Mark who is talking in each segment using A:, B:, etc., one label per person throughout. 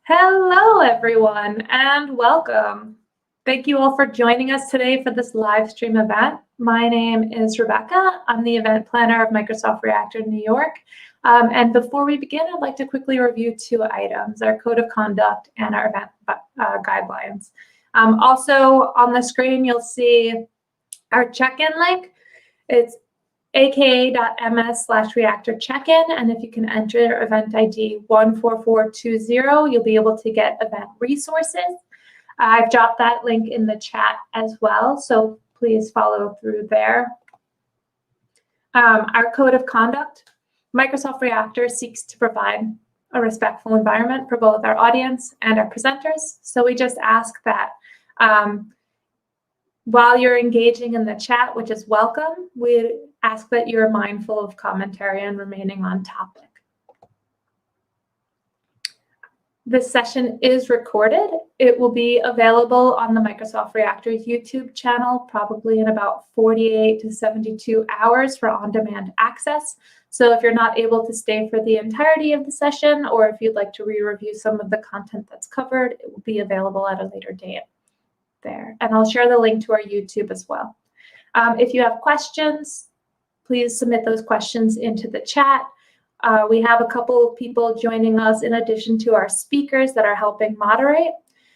A: Hello, everyone, and welcome. Thank you all for joining us today for this live stream event. My name is Rebecca. I'm the event planner of Microsoft Reactor New York. And before we begin, I'd like to quickly review two items, our code of conduct and our event guidelines. Also on the screen, you'll see our check-in link. It's aka.ms/reactor check-in, and if you can enter event ID 14420, you'll be able to get event resources. I've dropped that link in the chat as well, so please follow through there. Our code of conduct, Microsoft Reactor seeks to provide a respectful environment for both our audience and our presenters, so we just ask that while you're engaging in the chat, which is welcome, we ask that you're mindful of commentary and remaining on topic. This session is recorded. It will be available on the Microsoft Reactor YouTube channel, probably in about 48 to 72 hours for on-demand access. So if you're not able to stay for the entirety of the session, or if you'd like to re-review some of the content that's covered, it will be available at a later date there. And I'll share the link to our YouTube as well. If you have questions, please submit those questions into the chat. We have a couple of people joining us in addition to our speakers that are helping moderate.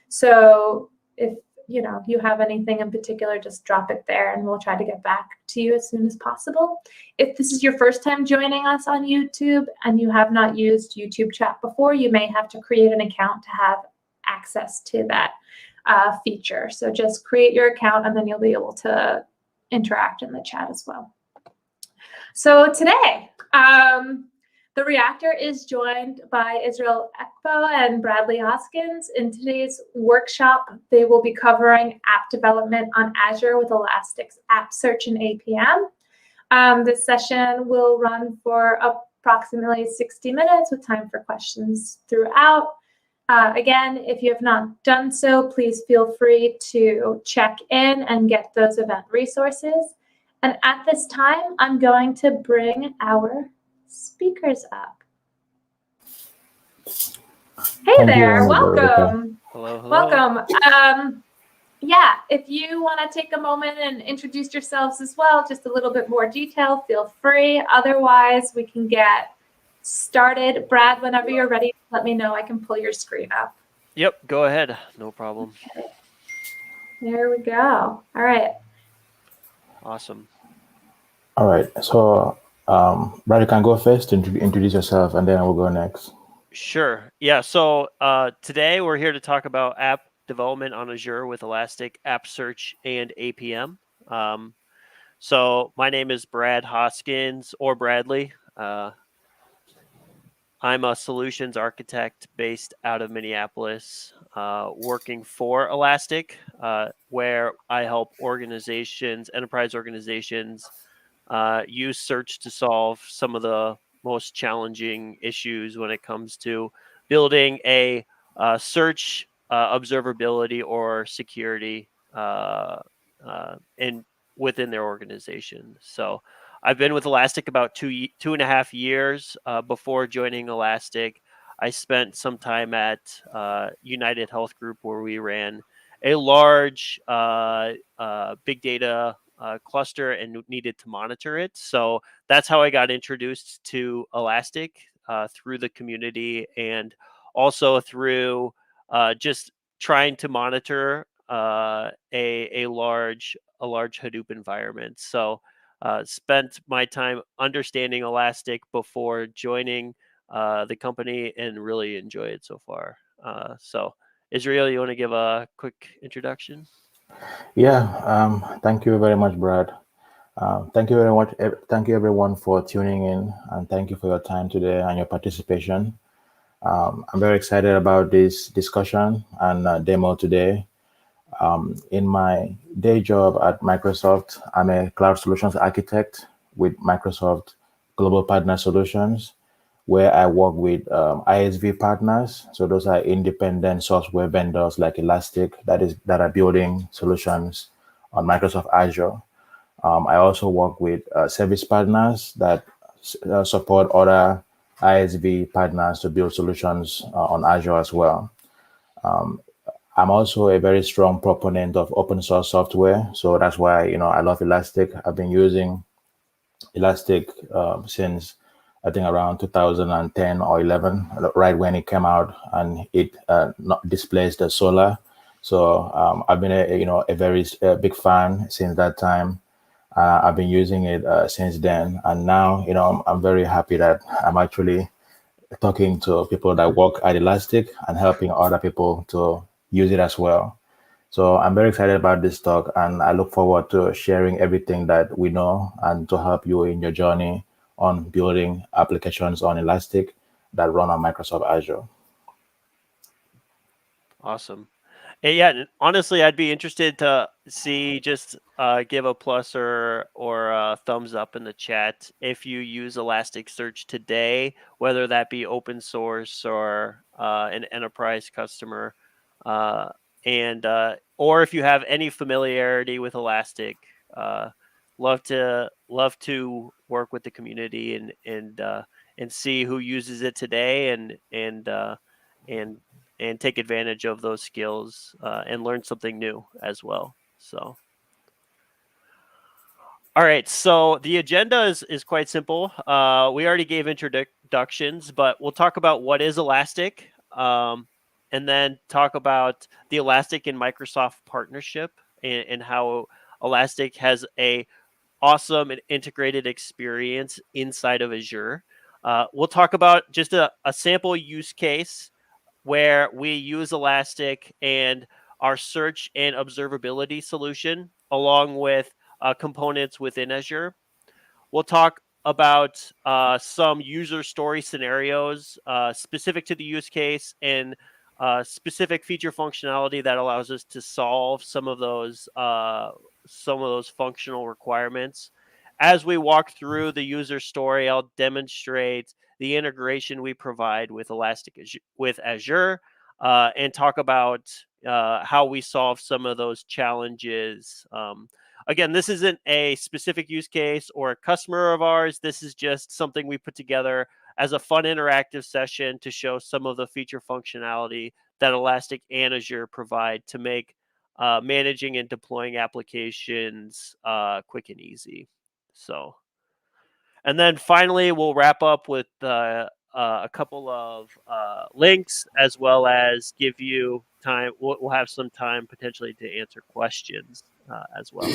A: So if you have anything in particular, just drop it there and we'll try to get back to you as soon as possible. If this is your first time joining us on YouTube and you have not used YouTube chat before, you may have to create an account to have access to that feature. So just create your account and then you'll be able to interact in the chat as well. So today, the Reactor is joined by Israel Ekbo and Bradley Hoskins. In today's workshop, they will be covering app development on Azure with Elasticsearch and APM. This session will run for approximately 60 minutes with time for questions throughout. Again, if you have not done so, please feel free to check in and get those event resources. And at this time, I'm going to bring our speakers up. Hey there, welcome.
B: Hello.
A: Welcome. Yeah, if you want to take a moment and introduce yourselves as well, just a little bit more detail, feel free. Otherwise, we can get started. Brad, whenever you're ready, let me know. I can pull your screen up.
B: Yep, go ahead. No problem.
A: Okay. There we go. All right.
B: Awesome.
C: All right. So, Brad, you can go first to introduce yourself, and then I will go next.
B: Sure. Yeah. So today we're here to talk about app development on Azure with Elasticsearch and APM. So my name is Brad Hoskins, or Bradley. I'm a solutions architect based out of Minneapolis, working for Elastic, where I help enterprise organizations, use search to solve some of the most challenging issues when it comes to building a search observability or security within their organization. So I've been with Elastic about 2.5 years. Before joining Elastic, I spent some time at United Health Group, where we ran a large big data cluster and needed to monitor it. So that's how I got introduced to Elastic, through the community and also through just trying to monitor a large Hadoop environment. So spent my time understanding Elastic before joining the company and really enjoy it so far. So Israel, you want to give a quick introduction?
C: Yeah, thank you very much, Brad. Thank you very much. Thank you everyone for tuning in, and thank you for your time today and your participation. I'm very excited about this discussion and demo today. In my day job at Microsoft, I'm a cloud solutions architect with Microsoft Global Partner Solutions, where I work with ISV partners. So those are independent software vendors like Elastic that are building solutions on Microsoft Azure. I also work with service partners that support other ISV partners to build solutions on Azure as well. I'm also a very strong proponent of open source software, so that's why I love Elastic. I've been using Elastic since I think around 2010 or 11, right when it came out, and it not displaced the Solar. So I've been a very big fan since that time. I've been using it since then, and now I'm very happy that I'm actually talking to people that work at Elastic and helping other people to use it as well. So I'm very excited about this talk, and I look forward to sharing everything that we know and to help you in your journey on building applications on Elastic that run on Microsoft Azure.
B: Awesome. And yeah, and honestly, I'd be interested to see, just give a plus or a thumbs up in the chat if you use Elasticsearch today, whether that be open source or an enterprise customer, and or if you have any familiarity with Elastic. Love to work with the community and see who uses it today and take advantage of those skills and learn something new as well. So, all right. So the agenda is quite simple. We already gave introductions, but we'll talk about what is Elastic, and then talk about the Elastic and Microsoft partnership and how Elastic has a awesome and integrated experience inside of Azure. We'll talk about just a sample use case where we use Elastic and our search and observability solution along with components within Azure. We'll talk about some user story scenarios specific to the use case and specific feature functionality that allows us to solve some of those functional requirements. As we walk through the user story, I'll demonstrate the integration we provide with with Azure, and talk about how we solve some of those challenges. Again, this isn't a specific use case or a customer of ours. This is just something we put together as a fun interactive session to show some of the feature functionality that Elastic and Azure provide to make managing and deploying applications quick and easy. So, and then finally, we'll wrap up with a couple of links, as well as give you time. We'll have some time potentially to answer questions as well.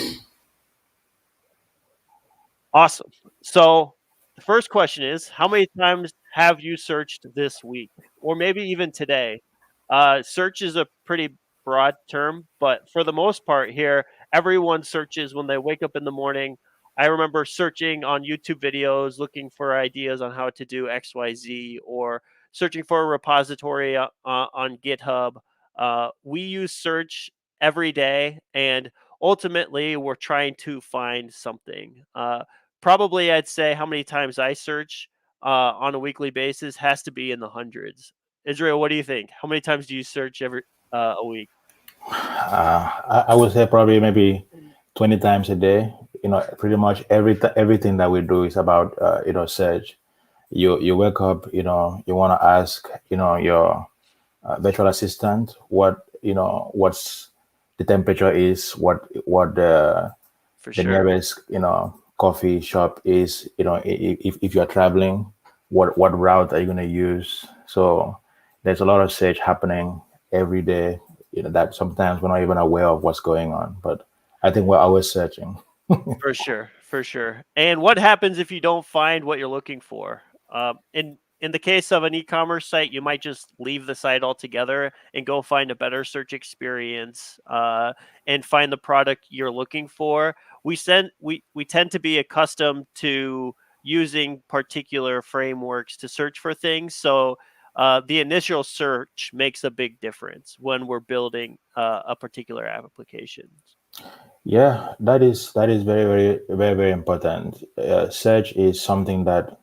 B: Awesome. So the first question is, how many times have you searched this week, or maybe even today? Search is a pretty broad term, but for the most part here, everyone searches when they wake up in the morning. I remember searching on YouTube videos, looking for ideas on how to do XYZ, or searching for a repository on GitHub. We use search every day, and ultimately, we're trying to find something. Probably, I'd say how many times I search on a weekly basis has to be in the hundreds. Israel, what do you think? How many times do you search every a week?
C: I would say probably maybe 20 times a day. Pretty much everything that we do is about search. You wake up, you want to ask your virtual assistant what's the temperature is, what the
B: For
C: the
B: sure.
C: nearest coffee shop is, if you're traveling, what route are you going to use. So there's a lot of search happening every day, that sometimes we're not even aware of what's going on, but I think we're always searching.
B: For sure, for sure. And what happens if you don't find what you're looking for? In the case of an e-commerce site, you might just leave the site altogether and go find a better search experience and find the product you're looking for. We tend to be accustomed to using particular frameworks to search for things, so the initial search makes a big difference when we're building a particular application.
C: Yeah, that is very, very, very, very important. Search is something that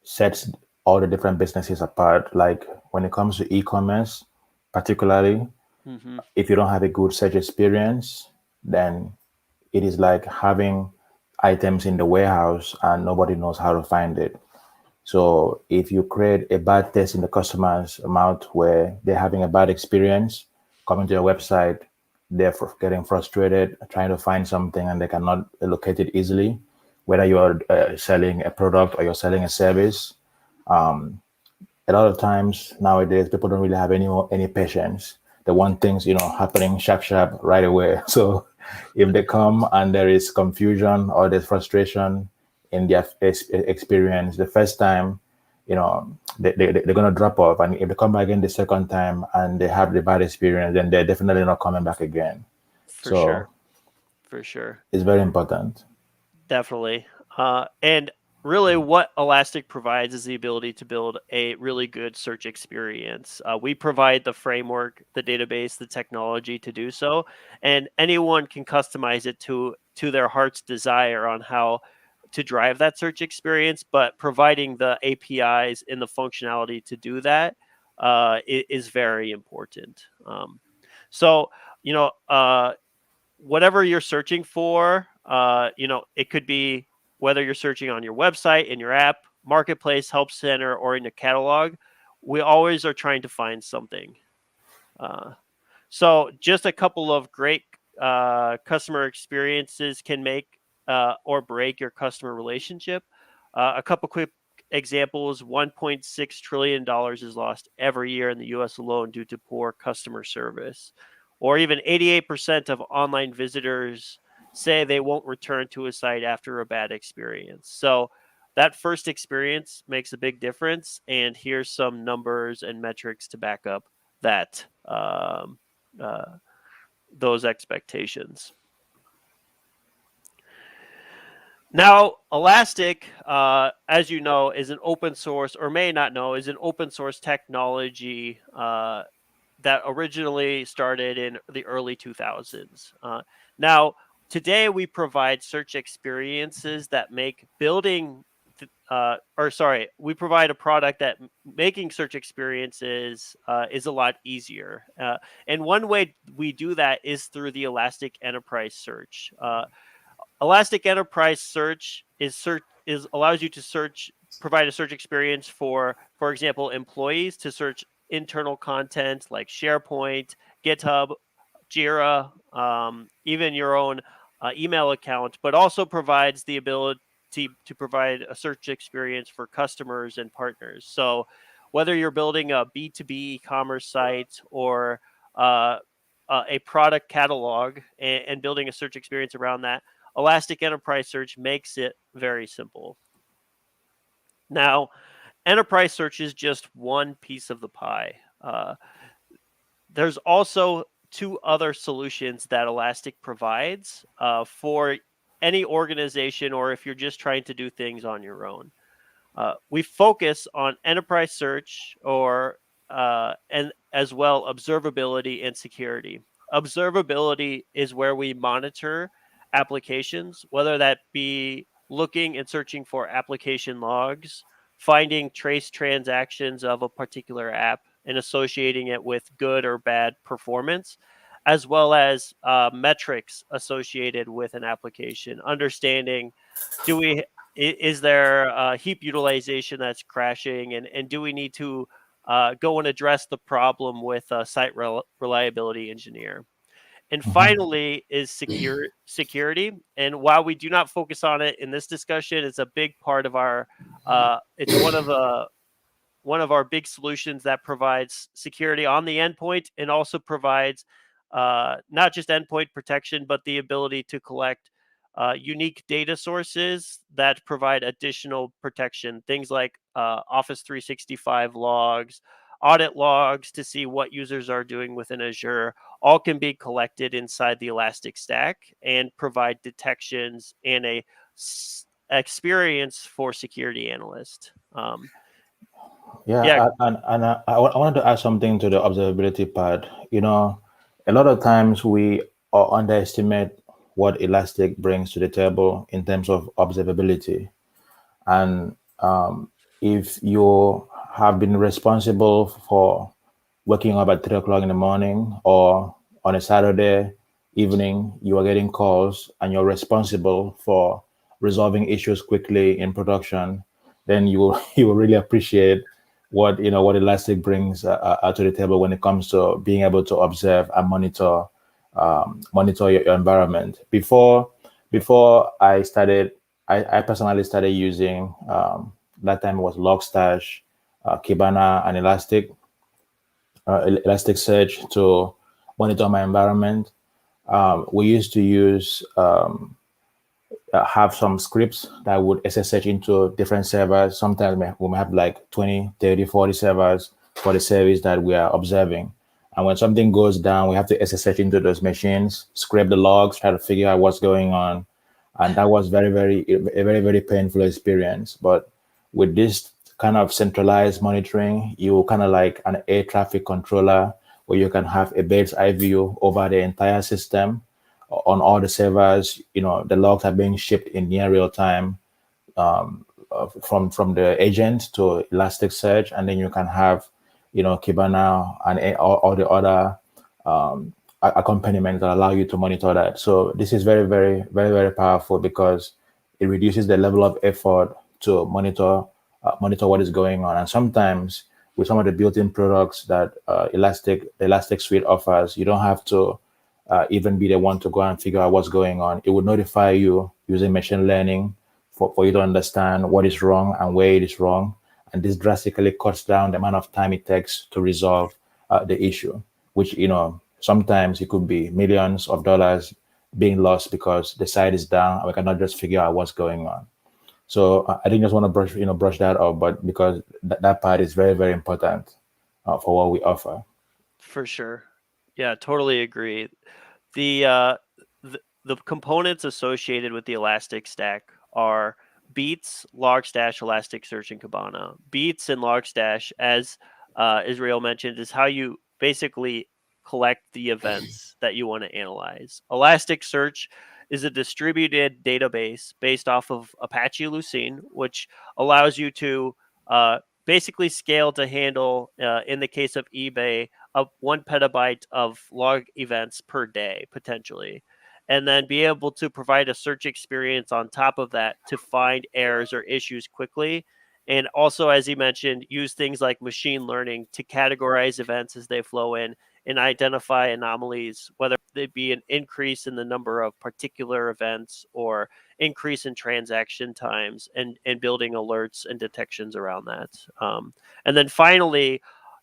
C: sets all the different businesses apart. Like when it comes to e-commerce, particularly,
B: Mm-hmm.
C: if you don't have a good search experience, then it is like having items in the warehouse and nobody knows how to find it. So if you create a bad taste in the customer's mouth where they're having a bad experience coming to your website, they're getting frustrated, trying to find something and they cannot locate it easily, whether you're selling a product or you're selling a service. A lot of times nowadays, people don't really have any patience. They want things, happening sharp, right away. So if they come and there is confusion or there's frustration in their experience the first time, they're going to drop off. And if they come back in the second time and they have the bad experience, then they're definitely not coming back again.
B: For sure.
C: It's very important.
B: Definitely. And really what Elastic provides is the ability to build a really good search experience. We provide the framework, the database, the technology to do so, and anyone can customize it to their heart's desire on how to drive that search experience, but providing the APIs and the functionality to do that is very important. So, whatever you're searching for, it could be whether you're searching on your website, in your app, marketplace, help center, or in a catalog, we always are trying to find something. So just a couple of great customer experiences can make or break your customer relationship. A couple quick examples: $1.6 trillion is lost every year in the US alone due to poor customer service. Or even 88% of online visitors say they won't return to a site after a bad experience. So that first experience makes a big difference. And here's some numbers and metrics to back up that those expectations. Now, Elastic, as you know, is an open source, or may not know, is an open source technology that originally started in the early 2000s. Now, today we provide search experiences that make we provide a product that making search experiences is a lot easier. And one way we do that is through the Elastic Enterprise Search. Elastic Enterprise Search allows you to provide a search experience for example, employees to search internal content like SharePoint, GitHub, Jira, even your own email account, but also provides the ability to provide a search experience for customers and partners. So whether you're building a B2B e-commerce site or a product catalog and building a search experience around that, Elastic Enterprise Search makes it very simple. Now, Enterprise Search is just one piece of the pie. There's also two other solutions that Elastic provides for any organization, or if you're just trying to do things on your own. We focus on Enterprise Search and as well Observability and Security. Observability is where we monitor applications, whether that be looking and searching for application logs, finding trace transactions of a particular app and associating it with good or bad performance, as well as metrics associated with an application, understanding is there a heap utilization that's crashing, and do we need to go and address the problem with a site reliability engineer. And finally is security. And while we do not focus on it in this discussion, it's a big part of our, it's one of our big solutions that provides security on the endpoint and also provides not just endpoint protection, but the ability to collect unique data sources that provide additional protection. Things like Office 365 logs, audit logs to see what users are doing within Azure, all can be collected inside the Elastic Stack and provide detections and a experience for security analysts.
C: And I wanted to add something to the observability part. A lot of times we underestimate what Elastic brings to the table in terms of observability. And if you have been responsible for waking up at 3 o'clock in the morning, or on a Saturday evening, you are getting calls and you're responsible for resolving issues quickly in production, then you will you will really appreciate what what Elastic brings to the table when it comes to being able to observe and monitor your environment. Before I started, I personally started using that time it was Logstash, Kibana, and Elasticsearch to monitor my environment. We used to use have some scripts that would SSH into different servers. Sometimes we may have like 20, 30, 40 servers for the service that we are observing. And when something goes down, we have to SSH into those machines, scrape the logs, try to figure out what's going on. And that was a very, very painful experience. But with this kind of centralized monitoring, you kind of like an air traffic controller where you can have a bird's eye view over the entire system on all the servers. The logs are being shipped in near real time from the agent to Elasticsearch, and then you can have Kibana and all the other accompaniments that allow you to monitor that. So this is very, very, very, very powerful because it reduces the level of effort to monitor what is going on. And sometimes with some of the built-in products that the Elastic Suite offers, you don't have to even be the one to go and figure out what's going on. It would notify you using machine learning for you to understand what is wrong and where it is wrong. And this drastically cuts down the amount of time it takes to resolve the issue, which, sometimes it could be millions of dollars being lost because the site is down and we cannot just figure out what's going on. So I didn't just want to brush that up, but because that part is very, very important for what we offer.
B: For sure. Yeah, totally agree. The components associated with the Elastic Stack are Beats, Logstash, Elasticsearch, and Kibana. Beats and Logstash, as Israel mentioned, is how you basically collect the events that you want to analyze. Elasticsearch is a distributed database based off of Apache Lucene, which allows you to basically scale to handle, in the case of eBay, 1 petabyte of log events per day, potentially. And then be able to provide a search experience on top of that to find errors or issues quickly. And also, as he mentioned, use things like machine learning to categorize events as they flow in and identify anomalies, whether they be an increase in the number of particular events or increase in transaction times, and building alerts and detections around that. And then finally,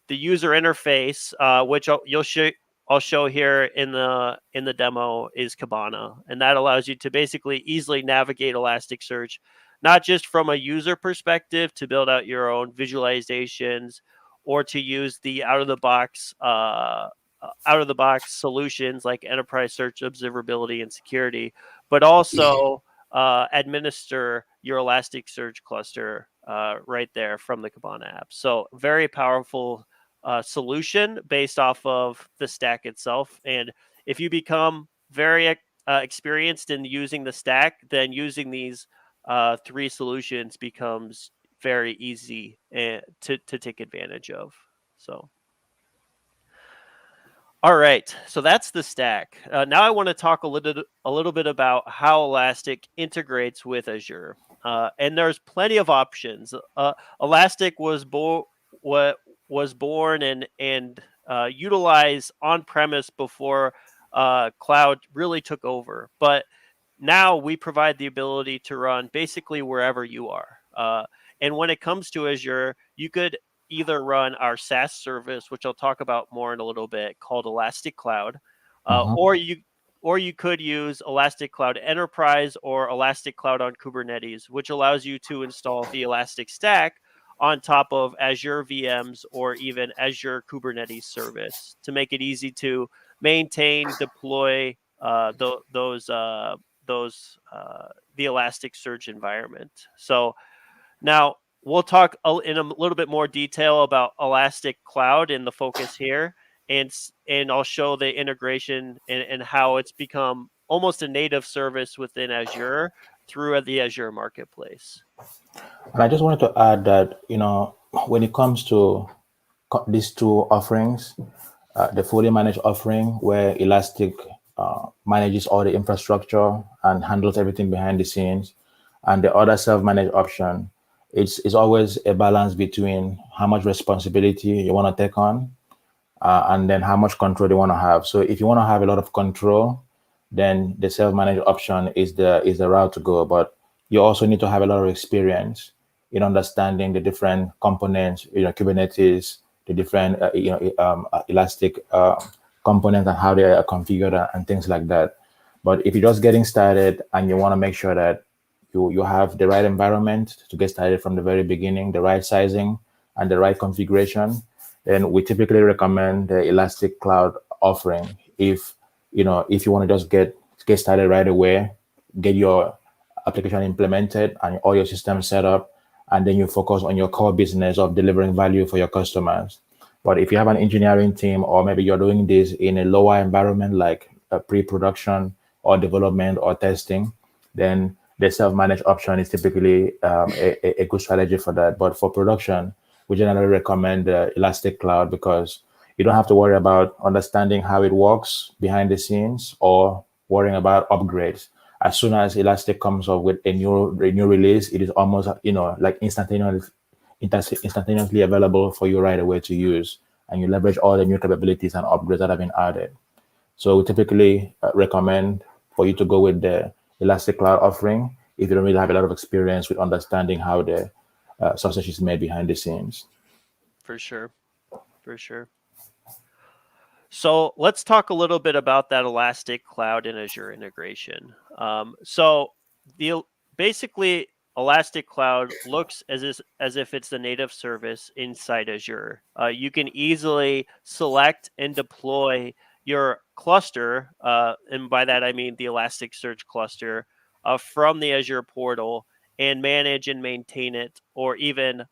B: the user interface, which I'll show here in the demo, is Kibana, and that allows you to basically easily navigate Elasticsearch, not just from a user perspective to build out your own visualizations or to use the out of the box solutions like Enterprise Search, Observability, and Security, but also administer your Elasticsearch cluster right there from the Kibana app. So very powerful solution based off of the stack itself. And if you become very experienced in using the stack, then using these 3 solutions becomes very easy to take advantage of. So, all right, so that's the stack. Now I want to talk a little bit about how Elastic integrates with Azure. And there's plenty of options. Elastic was born and utilized on-premise before cloud really took over. But now we provide the ability to run basically wherever you are. And when it comes to Azure, you could either run our SaaS service, which I'll talk about more in a little bit, called Elastic Cloud, or you could use Elastic Cloud Enterprise or Elastic Cloud on Kubernetes, which allows you to install the Elastic Stack on top of Azure VMs or even Azure Kubernetes service to make it easy to maintain, deploy the Elasticsearch environment. So now we'll talk in a little bit more detail about Elastic Cloud and the focus here, and I'll show the integration and how it's become almost a native service within Azure through the Azure Marketplace.
C: And I just wanted to add that, when it comes to these 2 offerings, the fully managed offering where Elastic manages all the infrastructure and handles everything behind the scenes, and the other self-managed option it's always a balance between how much responsibility you want to take on, and then how much control you want to have. So if you want to have a lot of control, then the self-managed option is the route to go. But you also need to have a lot of experience in understanding the different components, Kubernetes, the different Elastic components and how they are configured and things like that. But if you're just getting started and you want to make sure that you have the right environment to get started from the very beginning, the right sizing and the right configuration, then we typically recommend the Elastic Cloud offering. If you want to just get started right away, get your application implemented and all your systems set up, and then you focus on your core business of delivering value for your customers. But if you have an engineering team, or maybe you're doing this in a lower environment like a pre-production or development or testing, then the self-managed option is typically a good strategy for that. But for production, we generally recommend the Elastic Cloud because you don't have to worry about understanding how it works behind the scenes or worrying about upgrades. As soon as Elastic comes up with a new release, it is almost like instantaneously available for you right away to use, and you leverage all the new capabilities and upgrades that have been added. So we typically recommend for you to go with the Elastic Cloud offering if you don't really have a lot of experience with understanding how the sausage is made behind the scenes.
B: For sure. So let's talk a little bit about that Elastic Cloud and Azure integration. Basically, Elastic Cloud looks as if it's the native service inside Azure. You can easily select and deploy your cluster, and by that I mean the Elasticsearch cluster, from the Azure portal, and manage and maintain it, or even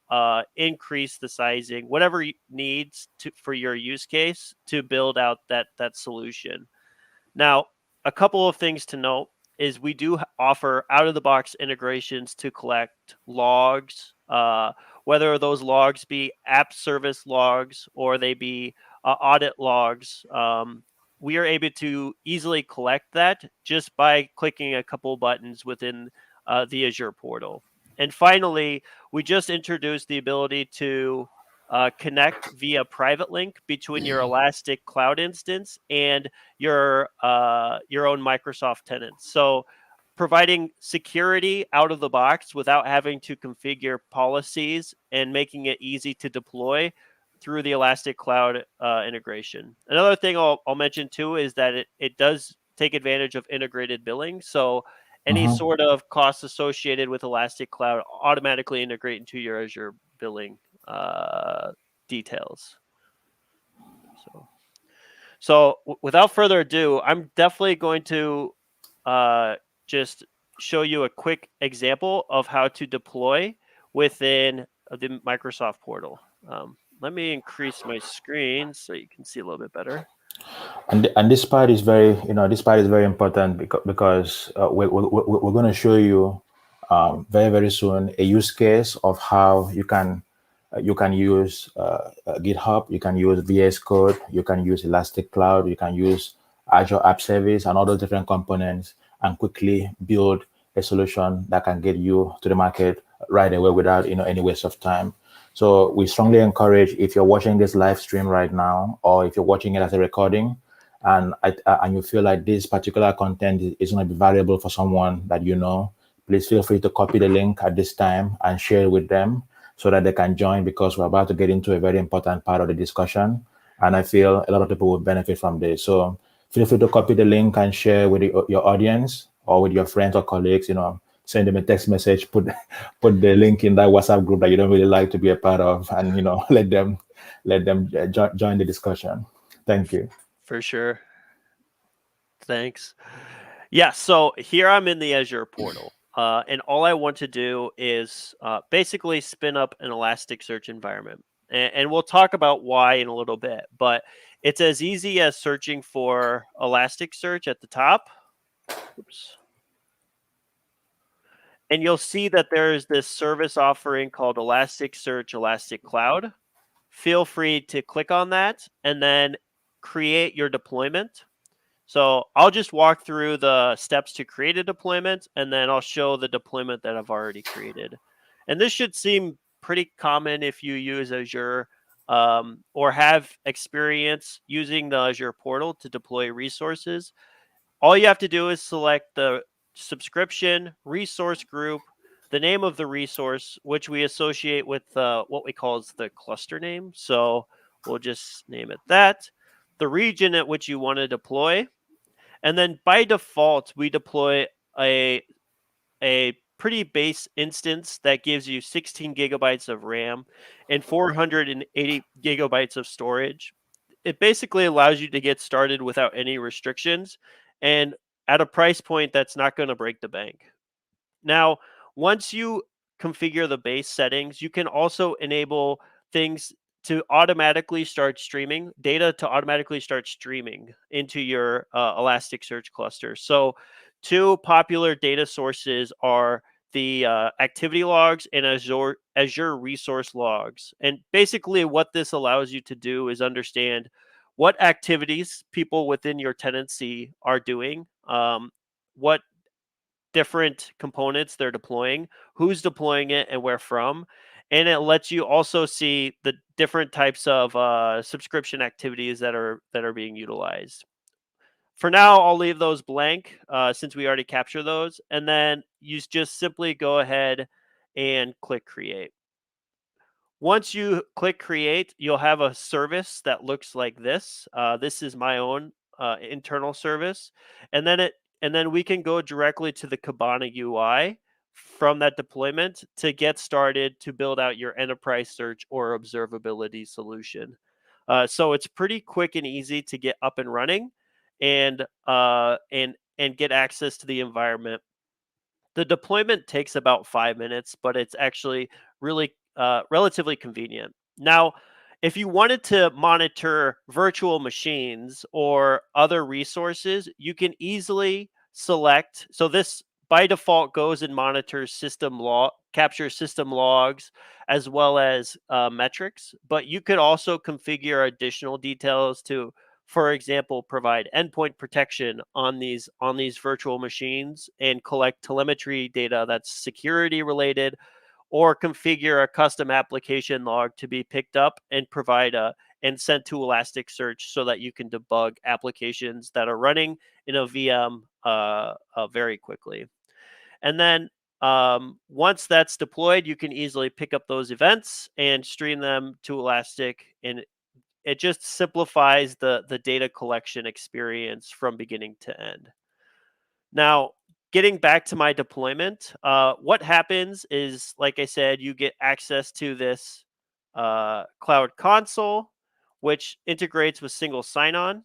B: increase the sizing, whatever needs for your use case to build out that solution. Now, a couple of things to note is we do offer out-of-the-box integrations to collect logs, whether those logs be app service logs or they be audit logs. We are able to easily collect that just by clicking a couple buttons within the Azure portal. And finally, we just introduced the ability to connect via private link between your Elastic Cloud instance and your own Microsoft tenants. So providing security out of the box without having to configure policies and making it easy to deploy through the Elastic Cloud integration. Another thing I'll mention too is that it does take advantage of integrated billing. So any sort of costs associated with Elastic Cloud automatically integrate into your Azure billing details. So without further ado, I'm definitely going to just show you a quick example of how to deploy within the Microsoft portal. Let me increase my screen so you can see a little bit better.
C: And this part is very important because we're going to show you very, very soon a use case of how you can use GitHub, you can use VS Code, you can use Elastic Cloud, you can use Azure App Service and all those different components and quickly build a solution that can get you to the market right away without any waste of time. So we strongly encourage, if you're watching this live stream right now, or if you're watching it as a recording, and you feel like this particular content is going to be valuable for someone that please feel free to copy the link at this time and share it with them so that they can join, because we're about to get into a very important part of the discussion. And I feel a lot of people will benefit from this. So feel free to copy the link and share with your audience or with your friends or colleagues, send them a text message, put the link in that WhatsApp group that you don't really like to be a part of, and let them join the discussion. Thank you.
B: For sure. Thanks. Yeah, so here I'm in the Azure portal, and all I want to do is basically spin up an Elasticsearch environment, and we'll talk about why in a little bit. But it's as easy as searching for Elasticsearch at the top. Oops. And you'll see that there's this service offering called Elasticsearch Elastic Cloud. Feel free to click on that and then create your deployment. So I'll just walk through the steps to create a deployment, and then I'll show the deployment that I've already created. And this should seem pretty common if you use Azure or have experience using the Azure portal to deploy resources. All you have to do is select the subscription, resource group, the name of the resource, which we associate with what we call as the cluster name. So we'll just name it that. The region at which you want to deploy. And then by default, we deploy a pretty base instance that gives you 16 gigabytes of RAM and 480 gigabytes of storage. It basically allows you to get started without any restrictions and at a price point that's not going to break the bank. Now, once you configure the base settings, you can also enable things to automatically start streaming data to automatically start streaming into your Elasticsearch cluster. So two popular data sources are the activity logs and Azure resource logs. And basically what this allows you to do is understand what activities people within your tenancy are doing, what different components they're deploying, who's deploying it, and where from. And it lets you also see the different types of subscription activities that are being utilized. For now, I'll leave those blank since we already captured those. And then you just simply go ahead and click create. Once you click create, you'll have a service that looks like this. This is my own internal service. And then we can go directly to the Kibana UI from that deployment to get started to build out your enterprise search or observability solution. So it's pretty quick and easy to get up and running and get access to the environment. The deployment takes about 5 minutes, but it's actually really relatively convenient. Now, if you wanted to monitor virtual machines or other resources, you can easily select. So this by default goes and monitors captures system logs as well as metrics. But you could also configure additional details to, for example, provide endpoint protection on these virtual machines and collect telemetry data that's security related, or configure a custom application log to be picked up and and sent to Elasticsearch so that you can debug applications that are running in a VM very quickly. And then once that's deployed, you can easily pick up those events and stream them to Elastic, and it just simplifies the data collection experience from beginning to end. Now, getting back to my deployment, what happens is, like I said, you get access to this cloud console, which integrates with single sign-on.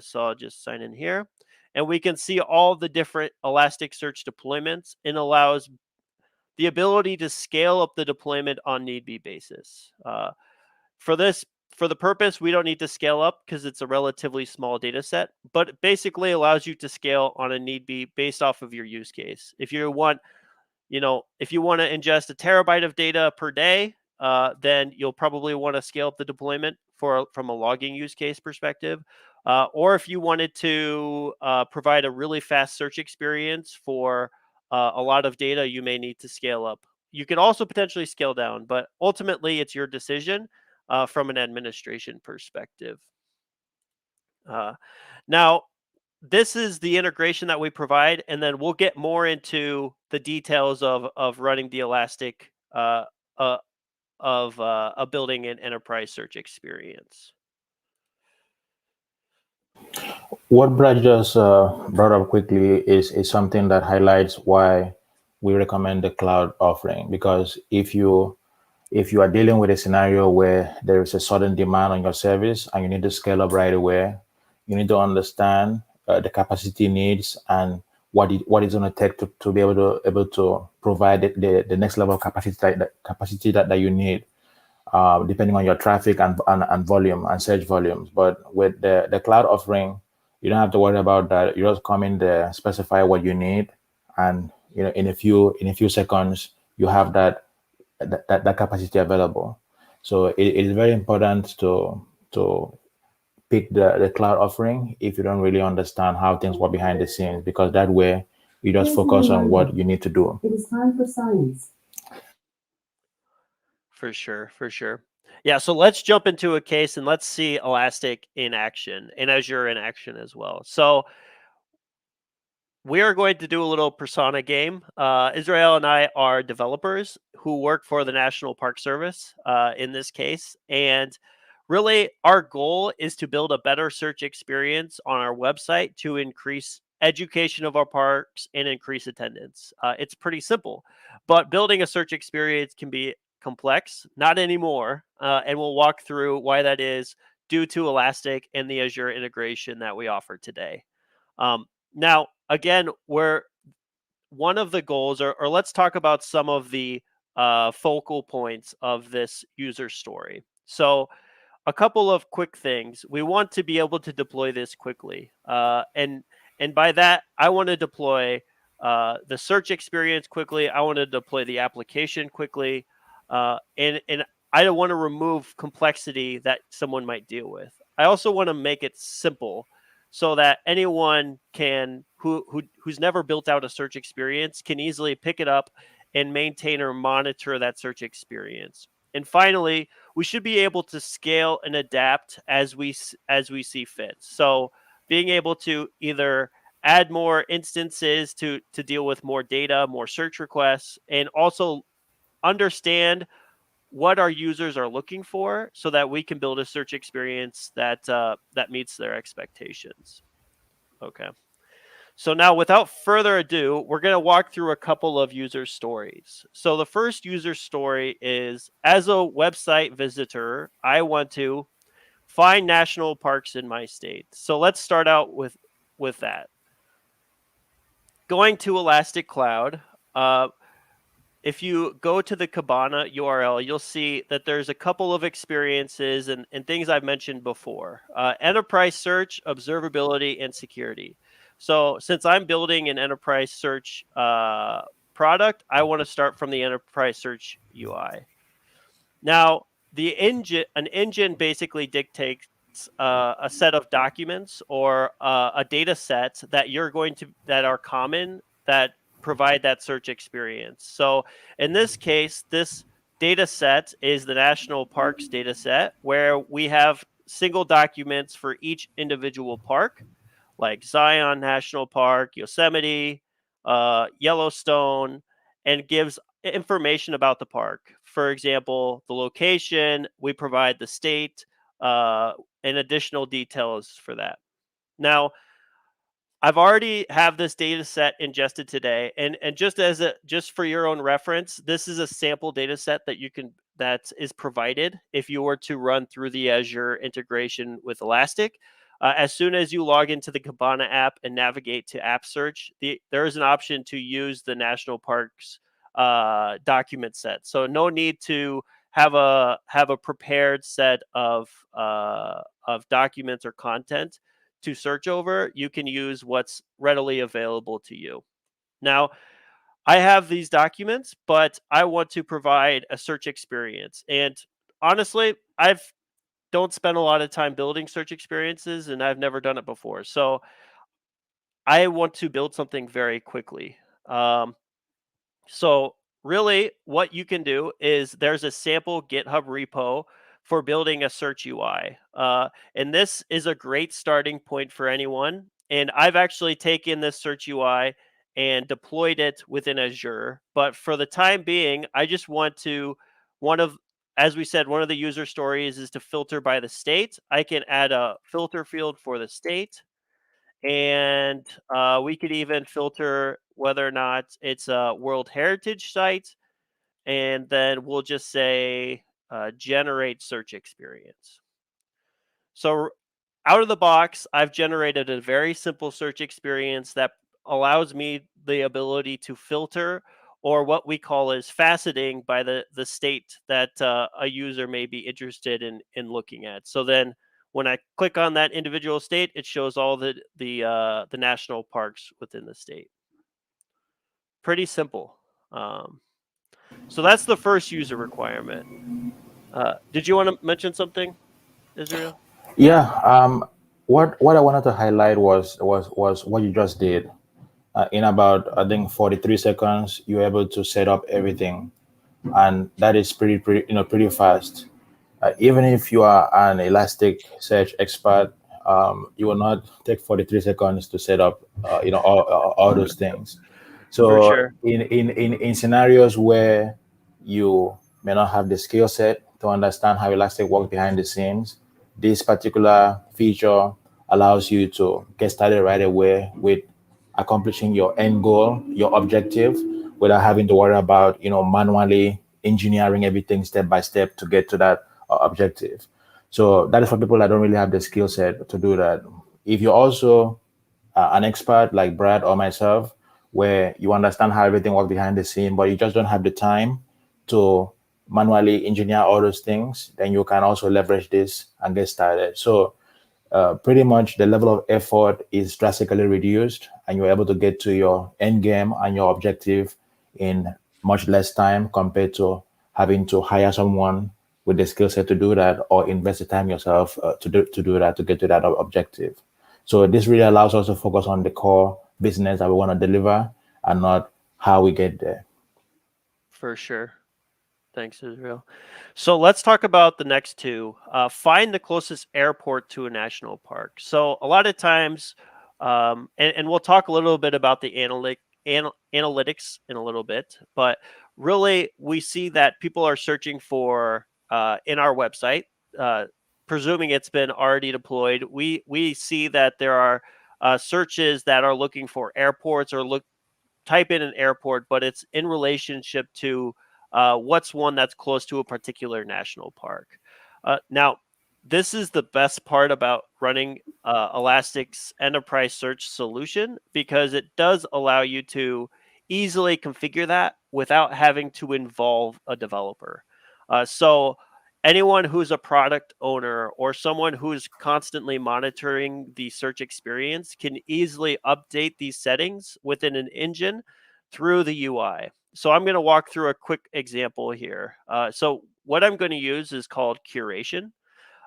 B: So I'll just sign in here. And we can see all the different Elasticsearch deployments, and allows the ability to scale up the deployment on need-be basis. For the purpose, we don't need to scale up because it's a relatively small data set, but it basically allows you to scale on a need be based off of your use case. If you want to ingest a terabyte of data per day, then you'll probably want to scale up the deployment from a logging use case perspective. Or if you wanted to provide a really fast search experience for a lot of data, you may need to scale up. You can also potentially scale down, but ultimately it's your decision from an administration perspective. Now, this is the integration that we provide, and then we'll get more into the details of running the Elastic of building an enterprise search experience.
C: What Brad just brought up quickly is something that highlights why we recommend the cloud offering. Because if you are dealing with a scenario where there is a sudden demand on your service and you need to scale up right away, you need to understand the capacity needs and what it's going to take to be able to provide the next level of capacity that you need, depending on your traffic and volume and search volumes. But with the cloud offering, you don't have to worry about that. You just come in there, specify what you need, and in a few seconds you have that capacity available. So it is very important to pick the cloud offering if you don't really understand how things work behind the scenes, because that way you just focus on what you need to do.
D: It is time for science.
B: For sure. Yeah, so let's jump into a case and let's see Elastic in action and Azure in action as well. So we are going to do a little persona game. Israel and I are developers who work for the National Park Service in this case. And really, our goal is to build a better search experience on our website to increase education of our parks and increase attendance. It's pretty simple, but building a search experience can be complex, not anymore. And we'll walk through why that is due to Elastic and the Azure integration that we offer today. Now, again, one of the goals, or let's talk about some of the focal points of this user story. So, a couple of quick things. We want to be able to deploy this quickly, and by that, I want to deploy the search experience quickly. I want to deploy the application quickly, and I don't want to remove complexity that someone might deal with. I also want to make it simple, so that anyone who's never built out a search experience can easily pick it up and maintain or monitor that search experience. And finally, we should be able to scale and adapt as we see fit. So being able to either add more instances to deal with more data, more search requests, and also understand what our users are looking for so that we can build a search experience that meets their expectations. Okay. So now, without further ado, we're going to walk through a couple of user stories. So the first user story is, as a website visitor, I want to find national parks in my state. So let's start out with that. Going to Elastic Cloud, if you go to the Kibana URL, you'll see that there's a couple of experiences and things I've mentioned before. Enterprise search, observability, and security. So since I'm building an enterprise search product, I want to start from the enterprise search UI. Now, an engine basically dictates a set of documents or a data set that are common that provide that search experience. So in this case, this data set is the National Parks data set, where we have single documents for each individual park, like Zion National Park, Yosemite, Yellowstone, and gives information about the park. For example, the location, we provide the state, and additional details for that. Now, I've already have this data set ingested today, and just for your own reference, this is a sample data set that is provided if you were to run through the Azure integration with Elastic. As soon as you log into the Kibana app and navigate to App Search, there is an option to use the National Parks document set. So no need to have a prepared set of documents or content to search over. You can use what's readily available to you. Now, I have these documents, but I want to provide a search experience. And honestly, don't spend a lot of time building search experiences, and I've never done it before. So I want to build something very quickly. So really, what you can do is there's a sample GitHub repo for building a search UI. And this is a great starting point for anyone. And I've actually taken this search UI and deployed it within Azure. But for the time being, I just want to, as we said, one of the user stories is to filter by the state. I can add a filter field for the state. And we could even filter whether or not it's a World Heritage site. And then we'll just say generate search experience. So out of the box, I've generated a very simple search experience that allows me the ability to filter, or what we call is faceting by the state that a user may be interested in looking at. So then when I click on that individual state, it shows all the national parks within the state. Pretty simple. So that's the first user requirement. Did you want to mention something, Israel?
C: Yeah. What I wanted to highlight was what you just did. In about, I think, 43 seconds, you're able to set up everything. and that is pretty fast. Even if you are an Elasticsearch expert, you will not take 43 seconds to set up, all those things.
B: For
C: So
B: sure.
C: in scenarios where you may not have the skill set to understand how Elastic works behind the scenes, this particular feature allows you to get started right away with accomplishing your end goal, your objective, without having to worry about manually engineering everything step by step to get to that objective. So that is for people that don't really have the skill set to do that. If you're also an expert like Brad or myself, where you understand how everything works behind the scene, but you just don't have the time to manually engineer all those things, then you can also leverage this and get started. So pretty much the level of effort is drastically reduced, and you're able to get to your end game and your objective in much less time compared to having to hire someone with the skill set to do that, or invest the time yourself to do that, to get to that objective. So this really allows us to focus on the core business that we want to deliver, and not how we get there.
B: For sure. Thanks, Israel. So let's talk about the next two. Find the closest airport to a national park. So a lot of times, and we'll talk a little bit about the analytics in a little bit, but really we see that people are searching for in our website, presuming it's been already deployed. We see that there are searches that are looking for airports, or type in an airport, but it's in relationship to what's one that's close to a particular national park. Now, this is the best part about running Elastic's enterprise search solution, because it does allow you to easily configure that without having to involve a developer. So anyone who's a product owner or someone who's constantly monitoring the search experience can easily update these settings within an engine through the UI. So I'm going to walk through a quick example here. So what I'm going to use is called Curation.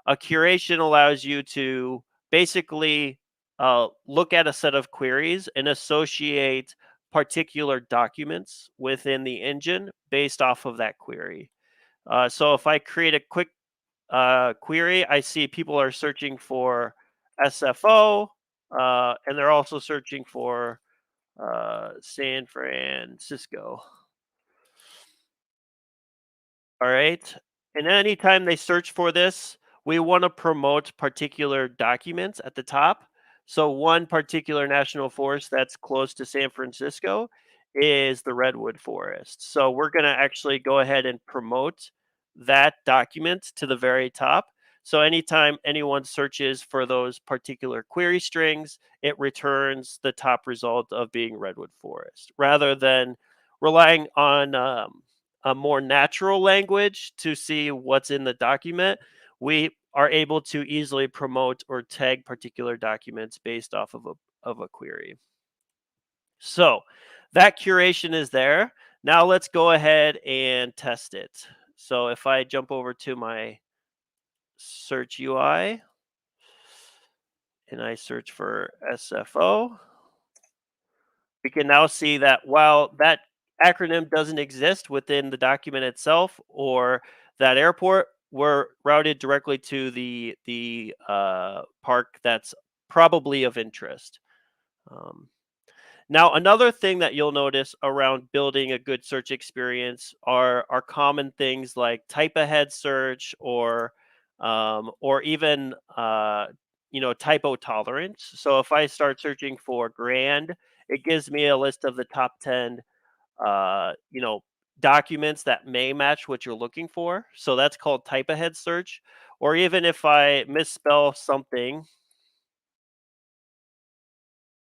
B: A curation allows you to basically look at a set of queries and associate particular documents within the engine based off of that query. So if I create a quick query, I see people are searching for SFO, and they're also searching for San Francisco. All right. And anytime they search for this, we want to promote particular documents at the top. So one particular national forest that's close to San Francisco is the Redwood Forest. So we're going to actually go ahead and promote that document to the very top. So anytime anyone searches for those particular query strings, it returns the top result of being Redwood Forest, rather than relying on a more natural language to see what's in the document. We are able to easily promote or tag particular documents based off of a query. So that curation is there. Now let's go ahead and test it. So if I jump over to my search UI and I search for SFO, we can now see that while that acronym doesn't exist within the document itself or that airport, we're routed directly to the park that's probably of interest. Um, Now, another thing that you'll notice around building a good search experience are common things like type ahead search, or even typo tolerance. So if I start searching for grand, it gives me a list of the top 10 uh, you know documents that may match what you're looking for. So that's called type ahead search. Or even if I misspell something,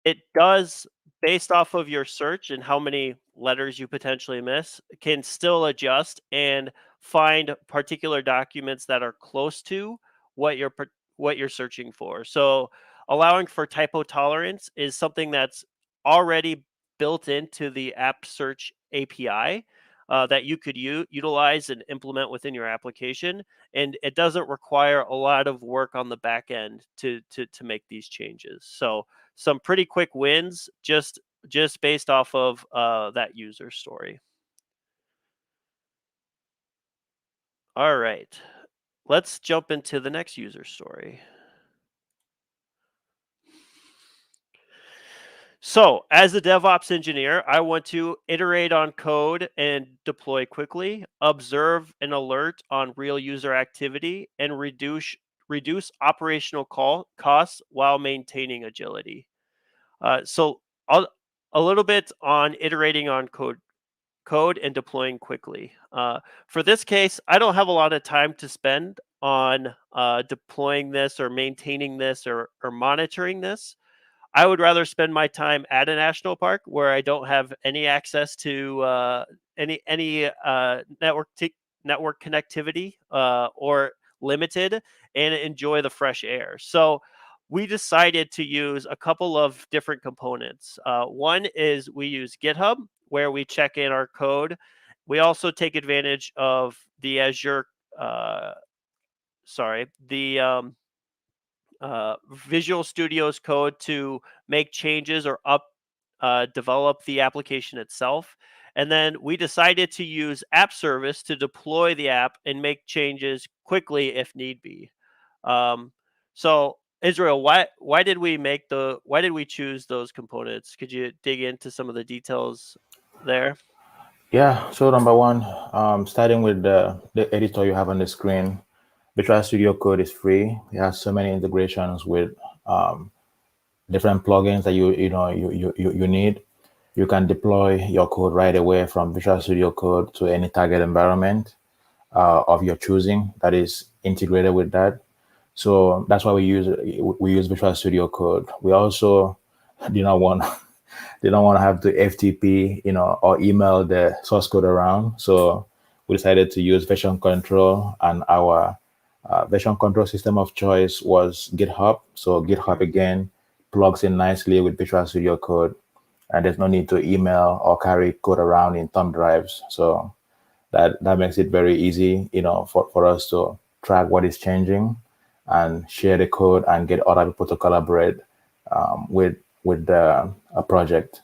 B: it does, based off of your search and how many letters you potentially miss, can still adjust and find particular documents that are close to what you're searching for. So allowing for typo tolerance is something that's already built into the app search API, that you could utilize and implement within your application, and it doesn't require a lot of work on the back end to make these changes. So some pretty quick wins just based off of that user story. All right. Let's jump into the next user story. So, as a DevOps engineer, I want to iterate on code and deploy quickly, observe and alert on real user activity, and reduce operational costs while maintaining agility. So, a little bit on iterating on code and deploying quickly. For this case, I don't have a lot of time to spend on deploying this or maintaining this or monitoring this. I would rather spend my time at a national park where I don't have any access to any network connectivity or limited, and enjoy the fresh air. So we decided to use a couple of different components. One is we use GitHub, where we check in our code. We also take advantage of the Azure, the Visual Studio's code to make changes or develop the application itself. And then we decided to use app service to deploy the app and make changes quickly if need be. So Israel, why did we choose those components? Could you dig into some of the details there?
C: Yeah, so number one, starting with the editor you have on the screen, Visual Studio Code is free. It has so many integrations with different plugins that you need. You can deploy your code right away from Visual Studio Code to any target environment of your choosing that is integrated with that. So that's why we use Visual Studio Code. We also do not want they don't want to have to FTP, or email the source code around. So we decided to use version control, and our version control system of choice was GitHub. So GitHub again plugs in nicely with Visual Studio Code, and there's no need to email or carry code around in thumb drives. So that makes it very easy, for us to track what is changing and share the code and get other people to collaborate with the project.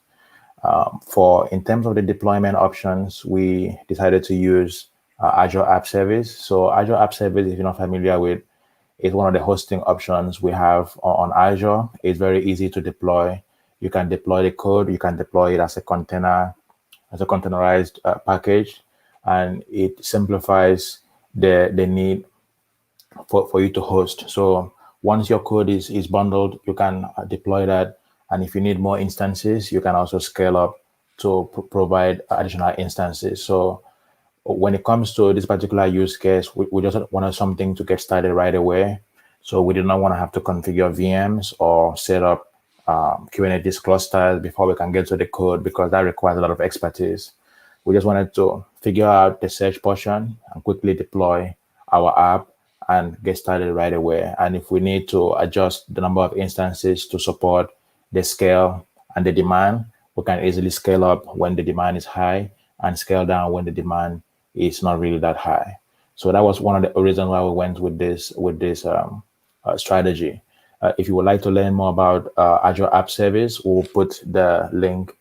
C: For in terms of the deployment options, we decided to use Azure App Service. So Azure App Service, if you're not familiar with, is one of the hosting options we have on Azure. It's very easy to deploy. You can deploy the code. You can deploy it as a container, as a containerized package, and it simplifies the need for you to host. So once your code is bundled, you can deploy that. And if you need more instances, you can also scale up to provide additional instances. So when it comes to this particular use case, we just wanted something to get started right away. So we did not want to have to configure VMs or set up Kubernetes clusters before we can get to the code, because that requires a lot of expertise. We just wanted to figure out the search portion and quickly deploy our app and get started right away. And if we need to adjust the number of instances to support the scale and the demand, we can easily scale up when the demand is high and scale down when the demand is not really that high. So that was one of the reasons why we went with this strategy. If you would like to learn more about Azure App Service, we'll put the link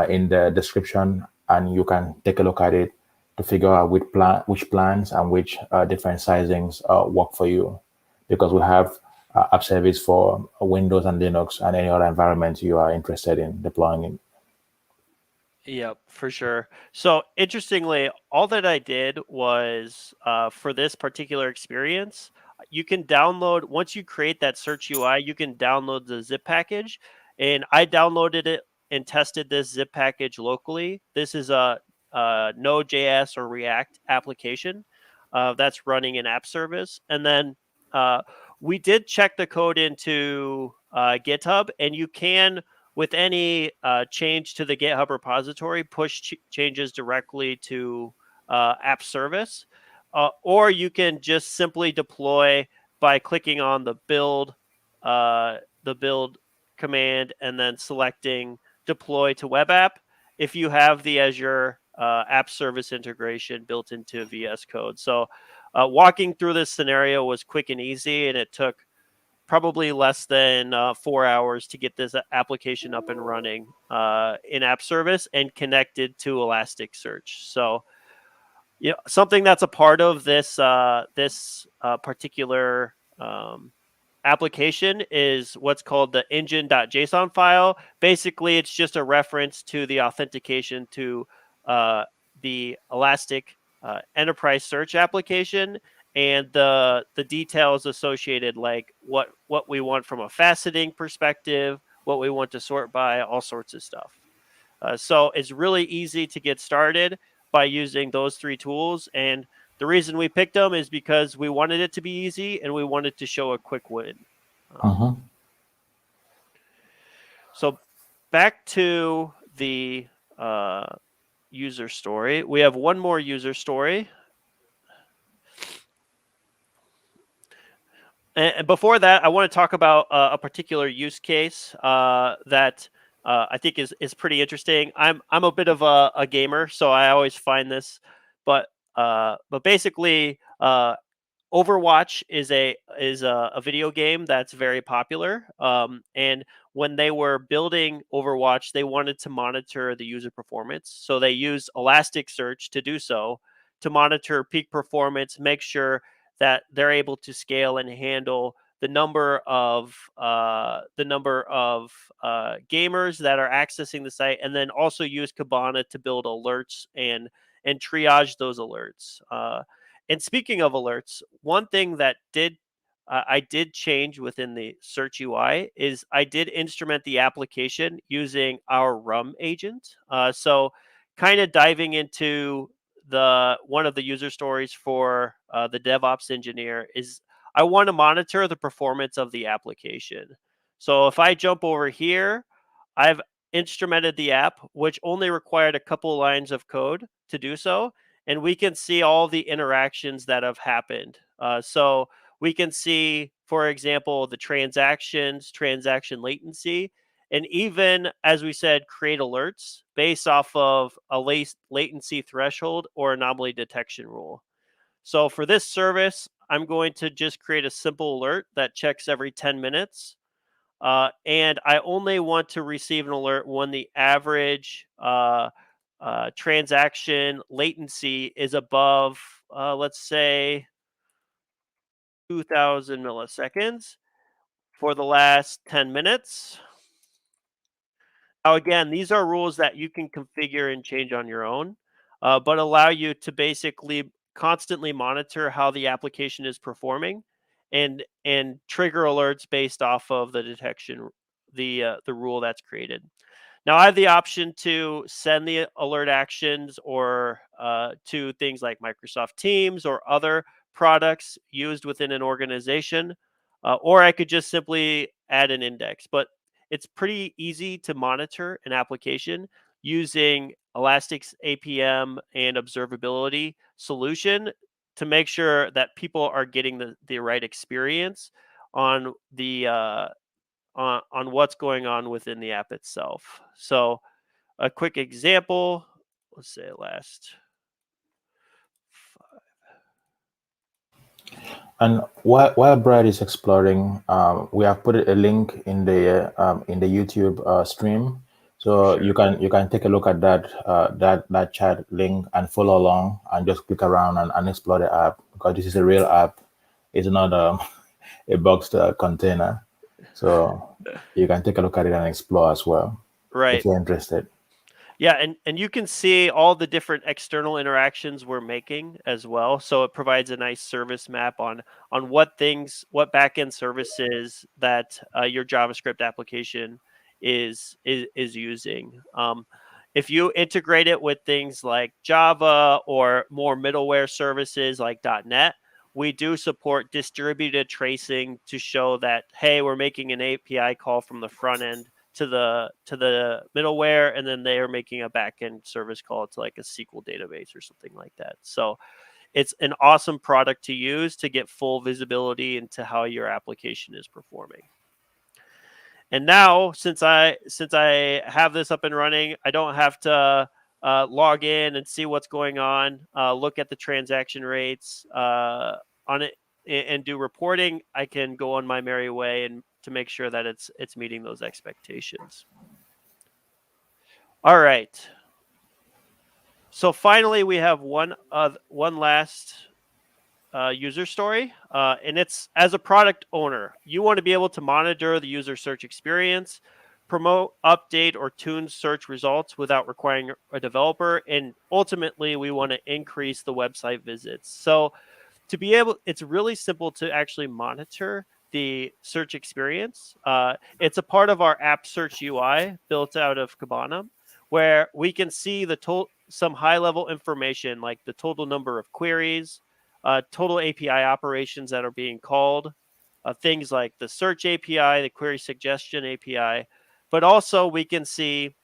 C: in the description, and you can take a look at it to figure out which plans and which different sizings work for you, because we have App Service for Windows and Linux and any other environment you are interested in deploying it.
B: Yep, for sure. So interestingly, all that I did was for this particular experience, you can download, once you create that search UI, you can download the zip package. And I downloaded it and tested this zip package locally. This is a Node.js or React application that's running an app service. And then we did check the code into GitHub, and you can, with any change to the GitHub repository, push changes directly to app service, or you can just simply deploy by clicking on the build command and then selecting deploy to web app if you have the Azure app service integration built into VS Code. So walking through this scenario was quick and easy, and it took probably less than 4 hours to get this application up and running in app service and connected to Elasticsearch. So something that's a part of this particular application is what's called the engine.json file. Basically, it's just a reference to the authentication to the Elastic enterprise search application and the details associated, like what we want from a faceting perspective, what we want to sort by, all sorts of stuff. So it's really easy to get started by using those 3 tools. And the reason we picked them is because we wanted it to be easy and we wanted to show a quick win. So back to the user story. We have one more user story. And before that, I want to talk about a particular use case that I think is pretty interesting. I'm a bit of a gamer, so I always find this, but basically, Overwatch is a video game that's very popular. And when they were building Overwatch, they wanted to monitor the user performance, so they used Elasticsearch to do so, to monitor peak performance, make sure that they're able to scale and handle the number of gamers that are accessing the site, and then also use Kibana to build alerts and triage those alerts. And speaking of alerts, one thing that I did change within the search UI is I did instrument the application using our RUM agent. So kind of diving into one of the user stories for the DevOps engineer is I want to monitor the performance of the application. So if I jump over here, I've instrumented the app, which only required a couple lines of code to do so. And we can see all the interactions that have happened. So we can see, for example, the transactions, transaction latency, and even, as we said, create alerts based off of a latency threshold or anomaly detection rule. So for this service, I'm going to just create a simple alert that checks every 10 minutes. And I only want to receive an alert when the average transaction latency is above, let's say, 2,000 milliseconds for the last 10 minutes. Now, again, these are rules that you can configure and change on your own, but allow you to basically constantly monitor how the application is performing and trigger alerts based off of the detection, the rule that's created. Now, I have the option to send the alert actions or to things like Microsoft Teams or other products used within an organization, or I could just simply add an index. But it's pretty easy to monitor an application using Elastic's APM and observability solution to make sure that people are getting the right experience on the on what's going on within the app itself. So a quick example, let's say last 5.
C: And while Brad is exploring, we have put a link in the YouTube stream, so
B: Sure.
C: you can take a look at that chat link and follow along and just click around and explore the app, because this is a real app. It's not a boxed container, so you can take a look at it and explore as well,
B: Right.
C: if you're interested.
B: Yeah, and you can see all the different external interactions we're making as well. So it provides a nice service map on what backend services that your JavaScript application is using. If you integrate it with things like Java or more middleware services like .NET, we do support distributed tracing to show that, hey, we're making an API call from the front end to the middleware, and then they are making a backend service call to like a SQL database or something like that. So it's an awesome product to use to get full visibility into how your application is performing. And now, since I have this up and running, I don't have to log in and see what's going on, look at the transaction rates on it, and do reporting. I can go on my merry way and to make sure that it's meeting those expectations. All right. So finally, we have one last user story, and it's as a product owner, you want to be able to monitor the user search experience, promote, update, or tune search results without requiring a developer, and ultimately, we want to increase the website visits. So to be able, it's really simple to actually monitor the search experience. It's a part of our app search UI built out of Kibana, where we can see some high level information like the total number of queries, total API operations that are being called, things like the search API, the query suggestion API, but also we can see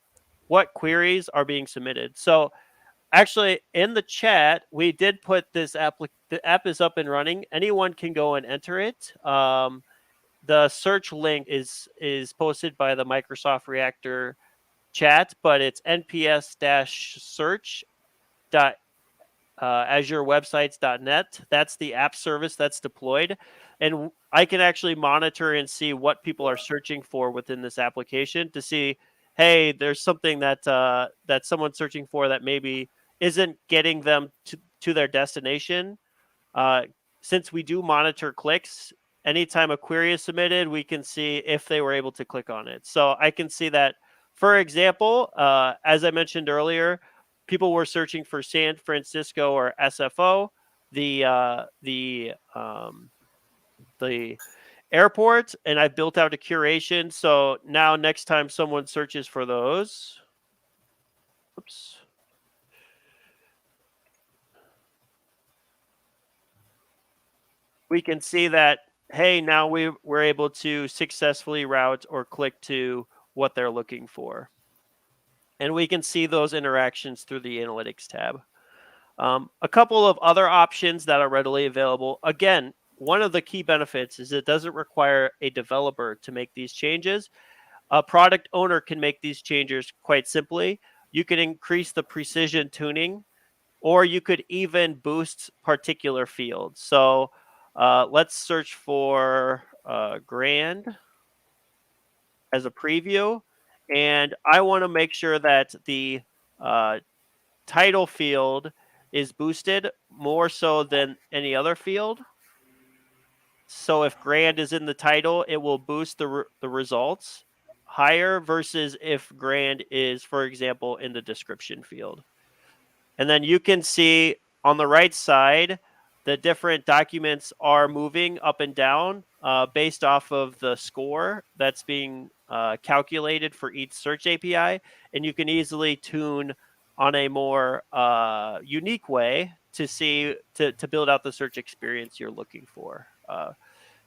B: what queries are being submitted. So actually, in the chat, we did put this app. The app is up and running. Anyone can go and enter it. The search link is posted by the Microsoft Reactor chat, but it's nps-search. AzureWebsites.net. That's the app service that's deployed. And I can actually monitor and see what people are searching for within this application to see, hey, there's something that that someone's searching for that maybe isn't getting them to their destination. Since we do monitor clicks, anytime a query is submitted, we can see if they were able to click on it. So I can see that, for example, as I mentioned earlier, people were searching for San Francisco or SFO, the airport, and I built out a curation. So now next time someone searches for those, oops. We can see that, hey, now we're able to successfully route or click to what they're looking for. And we can see those interactions through the Analytics tab. A couple of other options that are readily available. Again, one of the key benefits is it doesn't require a developer to make these changes. A product owner can make these changes quite simply. You can increase the precision tuning, or you could even boost particular fields. So let's search for Grand as a preview. And I want to make sure that the title field is boosted more so than any other field. So if Grand is in the title, it will boost the results higher versus if Grand is, for example, in the description field. And then you can see on the right side, the different documents are moving up and down based off of the score that's being calculated for each search API. And you can easily tune on a more unique way to build out the search experience you're looking for.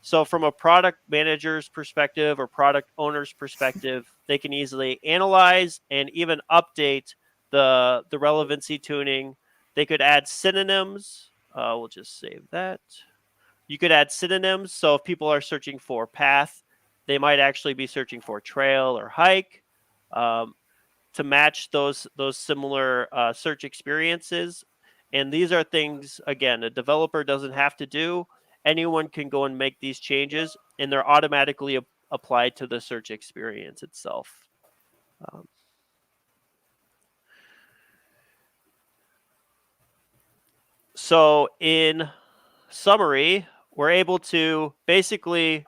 B: So from a product manager's perspective or product owner's perspective, they can easily analyze and even update the relevancy tuning. They could add synonyms. We'll just save that. You could add synonyms. So if people are searching for path, they might actually be searching for trail or hike to match those similar search experiences. And these are things, again, a developer doesn't have to do. Anyone can go and make these changes, and they're automatically applied to the search experience itself. So in summary, we're able to basically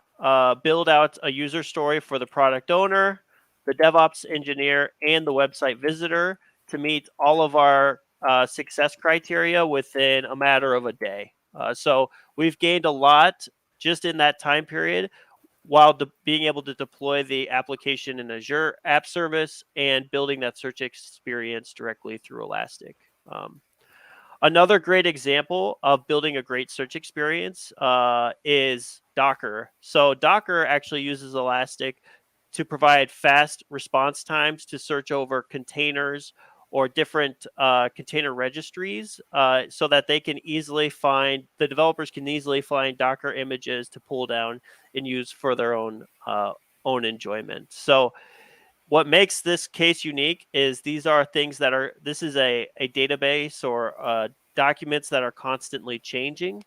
B: build out a user story for the product owner, the DevOps engineer, and the website visitor to meet all of our success criteria within a matter of a day. So we've gained a lot just in that time period while being able to deploy the application in Azure App Service and building that search experience directly through Elastic. Another great example of building a great search experience is Docker. So Docker actually uses Elastic to provide fast response times to search over containers or different container registries so that they can easily the developers can easily find Docker images to pull down and use for their own enjoyment. So what makes this case unique is these are things this is a database or documents that are constantly changing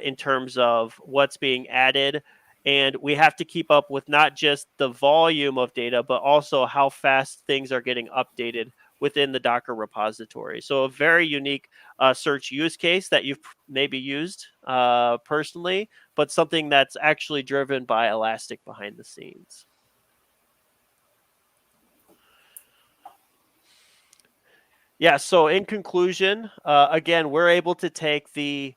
B: in terms of what's being added. And we have to keep up with not just the volume of data, but also how fast things are getting updated within the Docker repository. So a very unique search use case that you've maybe used personally, but something that's actually driven by Elastic behind the scenes. Yeah, so in conclusion, again, we're able to take the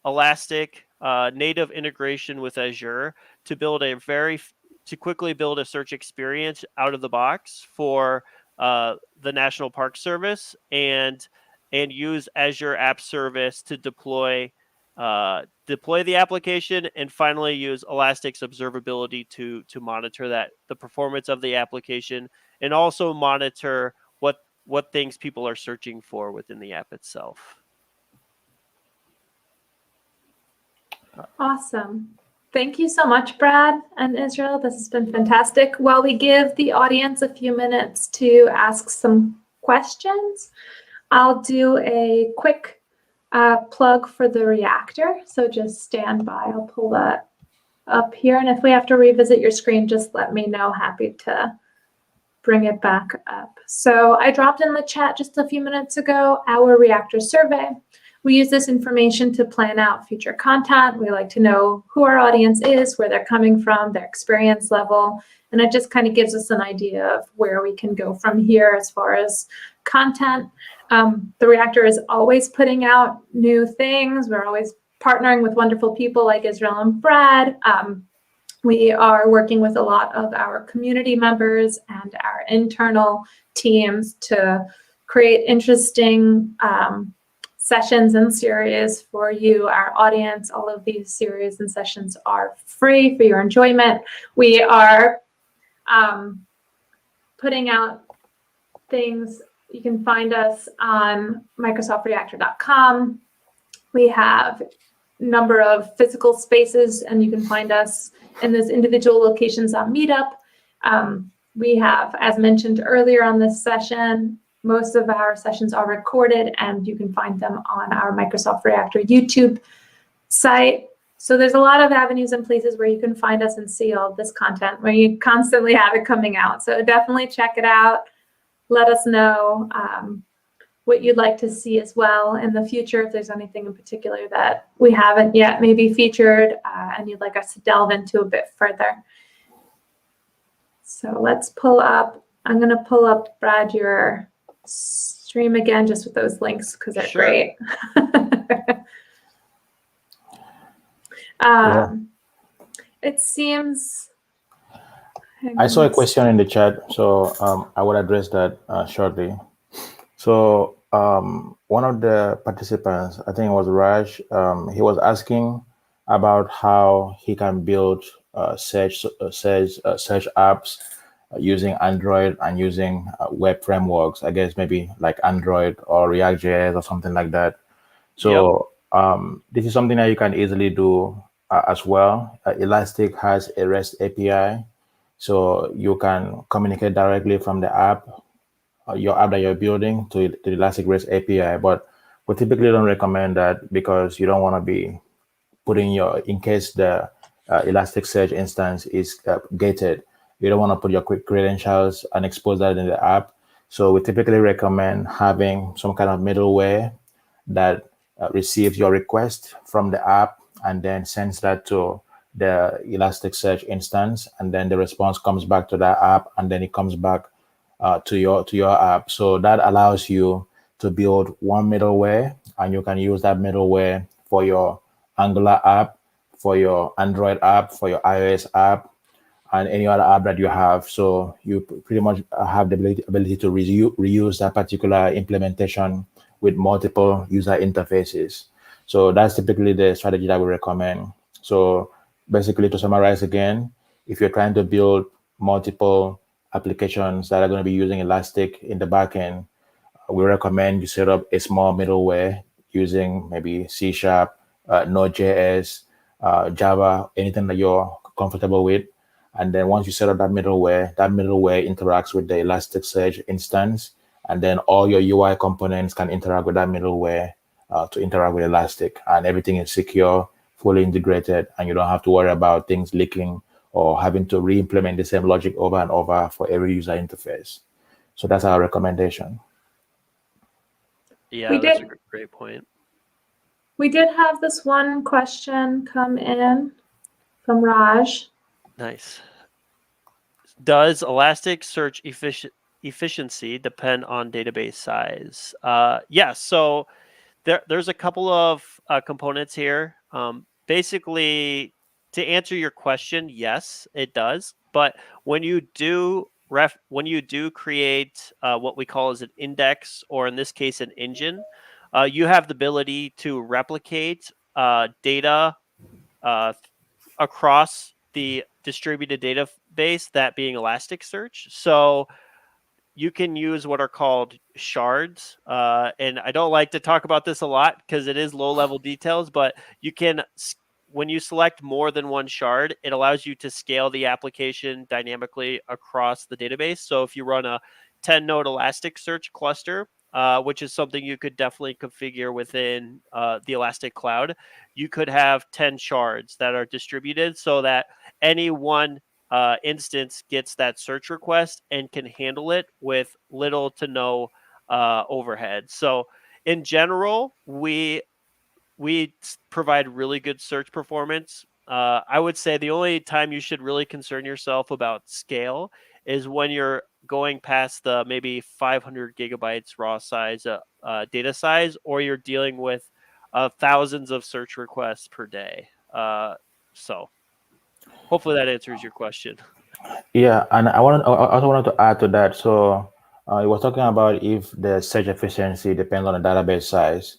B: Elastic native integration with Azure to build to quickly build a search experience out of the box for the National Park Service and use Azure App Service to deploy the application, and finally use Elastic's observability to monitor the performance of the application, and also monitor what things people are searching for within the app itself.
A: Awesome. Thank you so much, Brad and Israel. This has been fantastic. While we give the audience a few minutes to ask some questions, I'll do a quick plug for the Reactor. So just stand by. I'll pull that up here. And if we have to revisit your screen, just let me know. Happy to bring it back up. So I dropped in the chat just a few minutes ago our Reactor survey. We use this information to plan out future content. We like to know who our audience is, where they're coming from, their experience level, and it just kind of gives us an idea of where we can go from here as far as content. The Reactor is always putting out new things. We're always partnering with wonderful people like Israel and Brad. We are working with a lot of our community members and our internal teams to create interesting sessions and series for you, our audience. All of these series and sessions are free for your enjoyment. We are putting out things. You can find us on microsoftreactor.com. We have a number of physical spaces, and you can find us in those individual locations on Meetup. We have, as mentioned earlier on this session, most of our sessions are recorded, and you can find them on our Microsoft Reactor YouTube site. So there's a lot of avenues and places where you can find us and see all this content, where you constantly have it coming out. So definitely check it out. Let us know what you'd like to see as well in the future, if there's anything in particular that we haven't yet maybe featured and you'd like us to delve into a bit further. So let's pull up. I'm going to pull up, Brad, your stream again, just with those links, because they're great. It seems...
C: I saw a question in the chat, so I will address that shortly. So one of the participants, I think it was Raj, he was asking about how he can build search apps using Android and using web frameworks, I guess maybe like Android or React.js or something like that. So this is something that you can easily do as well. Elastic has a REST API, so you can communicate directly from the app, your app that you're building, to the Elastic REST API. But we typically don't recommend that, because you don't want to be putting in case the Elasticsearch instance is gated, you don't want to put your quick credentials and expose that in the app. So we typically recommend having some kind of middleware that receives your request from the app and then sends that to the Elasticsearch instance, and then the response comes back to that app, and then it comes back to your app. So that allows you to build one middleware, and you can use that middleware for your Angular app, for your Android app, for your iOS app, and any other app that you have. So you pretty much have the ability to reuse that particular implementation with multiple user interfaces. So that's typically the strategy that we recommend. So basically, to summarize again, if you're trying to build multiple applications that are going to be using Elastic in the backend, we recommend you set up a small middleware using maybe C#, Node.js, Java, anything that you're comfortable with. And then once you set up that middleware interacts with the Elasticsearch instance, and then all your UI components can interact with that middleware to interact with Elastic, and everything is secure, fully integrated, and you don't have to worry about things leaking or having to re-implement the same logic over and over for every user interface. So that's our recommendation.
B: Yeah, that's a great point.
A: We did have this one question come in from Raj.
B: Nice. Does Elasticsearch efficiency depend on database size? Yes. So there's a couple of components here. Basically, to answer your question, yes, it does. But when you do create what we call as an index, or in this case, an engine, you have the ability to replicate data across the distributed database, that being Elasticsearch. So you can use what are called shards. And I don't like to talk about this a lot because it is low-level details, but you can, when you select more than one shard, it allows you to scale the application dynamically across the database. So if you run a 10-node Elasticsearch cluster, which is something you could definitely configure within the Elastic Cloud, you could have 10 shards that are distributed so that any one instance gets that search request and can handle it with little to no overhead. So in general, we provide really good search performance. I would say the only time you should really concern yourself about scale is when you're going past the maybe 500 gigabytes raw size data size, or you're dealing with thousands of search requests per day. So hopefully that answers your question.
C: Yeah, and I also wanted to add to that. So you were talking about if the search efficiency depends on the database size.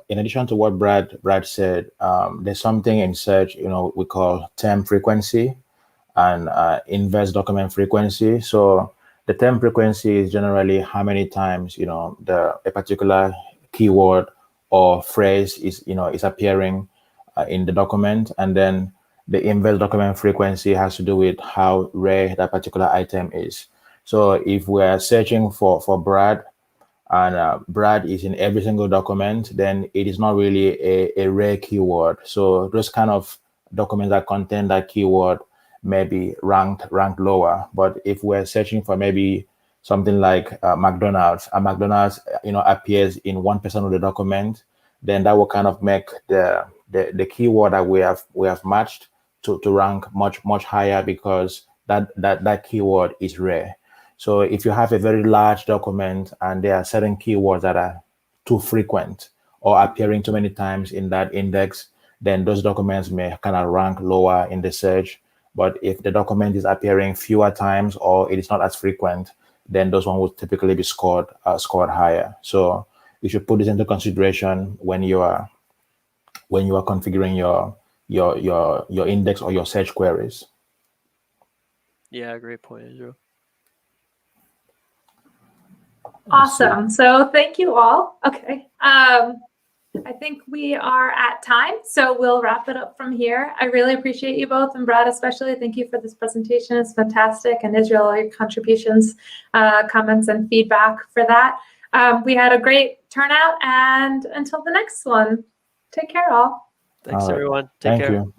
C: In addition to what Brad said, there's something in search, we call term frequency and inverse document frequency. So the term frequency is generally how many times a particular keyword or phrase is appearing in the document, and then the inverse document frequency has to do with how rare that particular item is. So if we're searching for Brad, and Brad is in every single document, then it is not really a rare keyword. So those kind of documents that contain that keyword may be ranked lower. But if we're searching for maybe something like McDonald's, and McDonald's appears in 1% of the document, then that will kind of make the keyword that we have matched to rank much higher, because that keyword is rare. So if you have a very large document and there are certain keywords that are too frequent or appearing too many times in that index, then those documents may kind of rank lower in the search. But if the document is appearing fewer times or it is not as frequent, then those ones would typically be scored higher. So you should put this into consideration when you are configuring your index or your search queries.
B: Yeah, great point, Andrew.
A: Awesome. So thank you all. Okay. I think we are at time, so we'll wrap it up from here. I really appreciate you both, and Brad especially. Thank you for this presentation. It's fantastic. And Israel, your contributions, comments, and feedback for that. We had a great turnout, and until the next one, take care all.
B: Thanks, everyone.
C: Thank you.